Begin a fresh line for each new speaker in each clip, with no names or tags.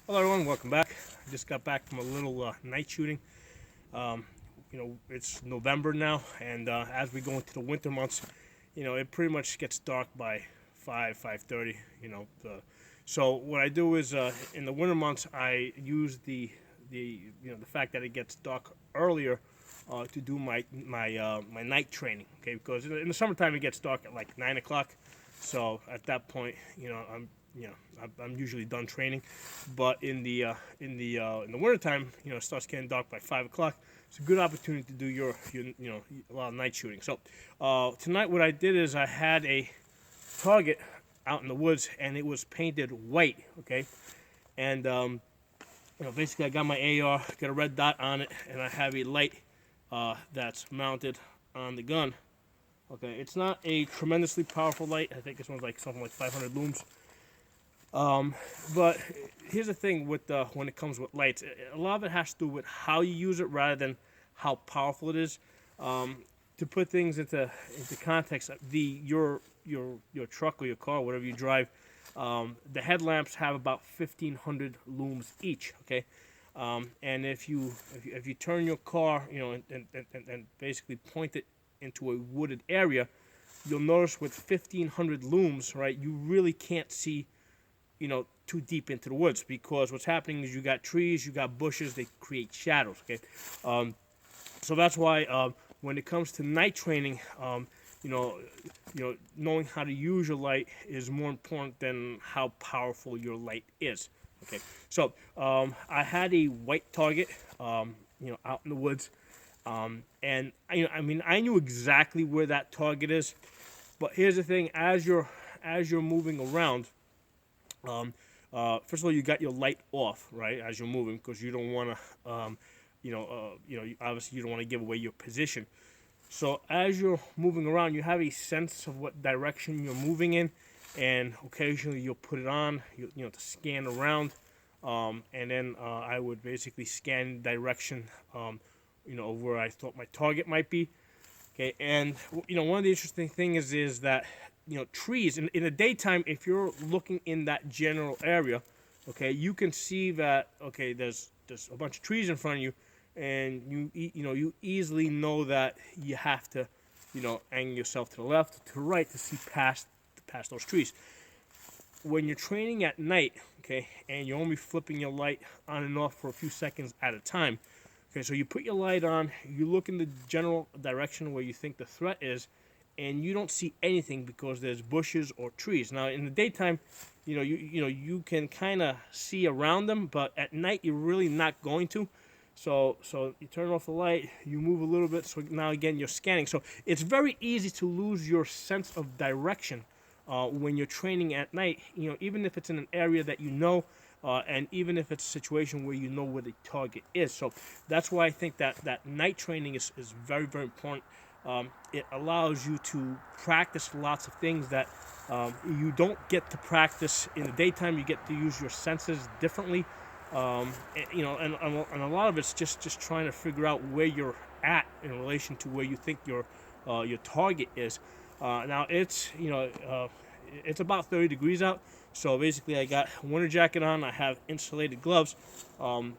Hello, everyone. Welcome back. I just got back from a little night shooting. Um, it's November now, and as we go into the winter months, it pretty much gets dark by 5:30. So what I do is in the winter months, I use the fact that it gets dark earlier to do my night training. Okay, because in the summertime it gets dark at like 9 o'clock. So at that point, I'm usually done training. But in the wintertime, it starts getting dark by 5 o'clock. It's a good opportunity to do your a lot of night shooting. So tonight, what I did is I had a target out in the woods, and it was painted white. Okay, and basically I got my AR, got a red dot on it, and I have a light that's mounted on the gun. Okay, it's not a tremendously powerful light. I think this one's like something like 500 looms. Um, but here's the thing with when it comes with lights, a lot of it has to do with how you use it rather than how powerful it is. Um, to put things into context, your truck or your car, whatever you drive, the headlamps have about 1,500 looms each. Okay, and if you turn your car, and basically point it into a wooded area, you'll notice with 1,500 looms, right, you really can't see too deep into the woods, because what's happening is you got trees, you got bushes, they create shadows. Okay, um, so that's why when it comes to night training, you know, knowing how to use your light is more important than how powerful your light is. Okay, so I had a white target, out in the woods, and I knew exactly where that target is. But here's the thing: as you're moving around, um, first of all, you got your light off, right, as you're moving, because you don't want to, obviously you don't want to give away your position. So as you're moving around, you have a sense of what direction you're moving in, and occasionally you'll put it on, to scan around, and then I would basically scan direction, of where I thought my target might be. Okay, and one of the interesting things is that trees in the daytime, if you're looking in that general area, okay, you can see that, okay, there's a bunch of trees in front of you, and you easily know that you have to angle yourself to the left, to the right, to see past those trees. When you're training at night, okay, and you're only flipping your light on and off for a few seconds at a time. Okay, so you put your light on, you look in the general direction where you think the threat is, and you don't see anything because there's bushes or trees. Now, in the daytime, you can kind of see around them, but at night you're really not going to. So you turn off the light, you move a little bit. So now again you're scanning. So it's very easy to lose your sense of direction when you're training at night. Even if it's in an area that and even if it's a situation where you know where the target is. So that's why I think that night training is very, very important. It allows you to practice lots of things that you don't get to practice in the daytime. You get to use your senses differently. And a lot of it's just trying to figure out where you're at in relation to where you think your target is. Now it's about 30 degrees out. So basically, I got a winter jacket on. I have insulated gloves. One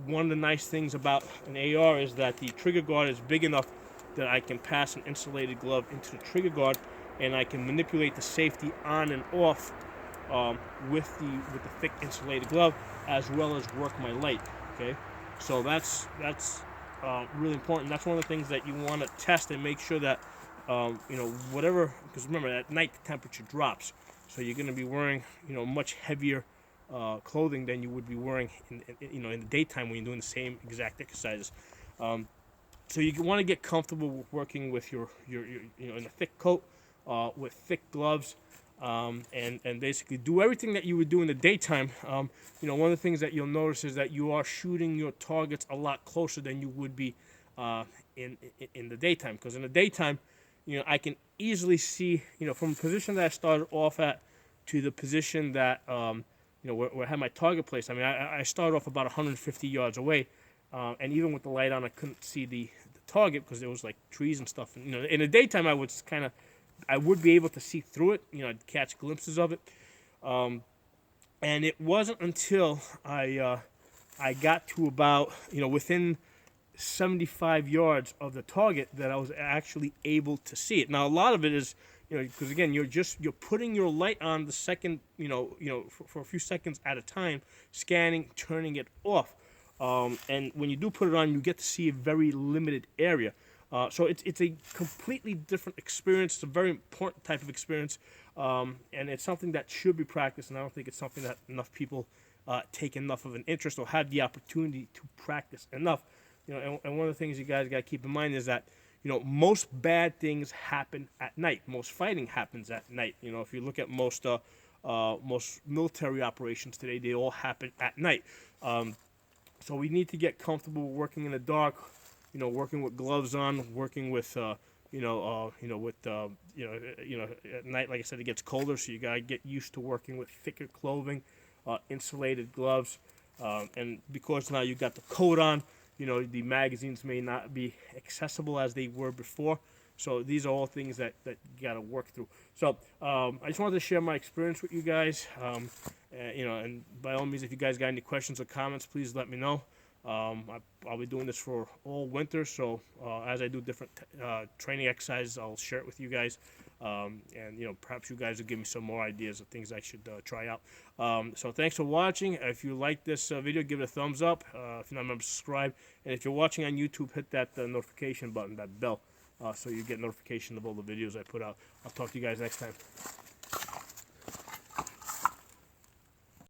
of the nice things about an AR is that the trigger guard is big enough that I can pass an insulated glove into the trigger guard, and I can manipulate the safety on and off with the thick insulated glove, as well as work my light. Okay, so that's really important. That's one of the things that you want to test and make sure that whatever, because remember at night the temperature drops, so you're going to be wearing much heavier clothing than you would be wearing in the daytime when you're doing the same exact exercises. So you want to get comfortable with working with your in a thick coat, with thick gloves, and basically do everything that you would do in the daytime. One of the things that you'll notice is that you are shooting your targets a lot closer than you would be in the daytime. Because in the daytime, I can easily see, from the position that I started off at to the position that where I had my target placed. I mean, I started off about 150 yards away, and even with the light on, I couldn't see the target because there was like trees and stuff. And, in the daytime, I would be able to see through it. I'd catch glimpses of it. And it wasn't until I got to about, within 75 yards of the target that I was actually able to see it. Now a lot of it is, because again, you're putting your light on the second, for a few seconds at a time, scanning, turning it off, and when you do put it on, you get to see a very limited area. So it's a completely different experience. It's a very important type of experience, and it's something that should be practiced. And I don't think it's something that enough people take enough of an interest or have the opportunity to practice enough. And one of the things you guys got to keep in mind is that, most bad things happen at night. Most fighting happens at night. If you look at most military operations today, they all happen at night. So we need to get comfortable working in the dark. Working with gloves on, working with at night. Like I said, it gets colder, so you gotta get used to working with thicker clothing, insulated gloves, and because now you got the coat on. The magazines may not be accessible as they were before. So these are all things that you got to work through. So I just wanted to share my experience with you guys. And by all means, if you guys got any questions or comments, please let me know. I'll be doing this for all winter. So as I do different training exercises, I'll share it with you guys. And perhaps you guys will give me some more ideas of things I should try out. So thanks for watching. If you like this video, give it a thumbs up. If you're not a member, subscribe. And if you're watching on YouTube, hit that notification button, that bell, so you get notification of all the videos I put out. I'll talk to you guys next time.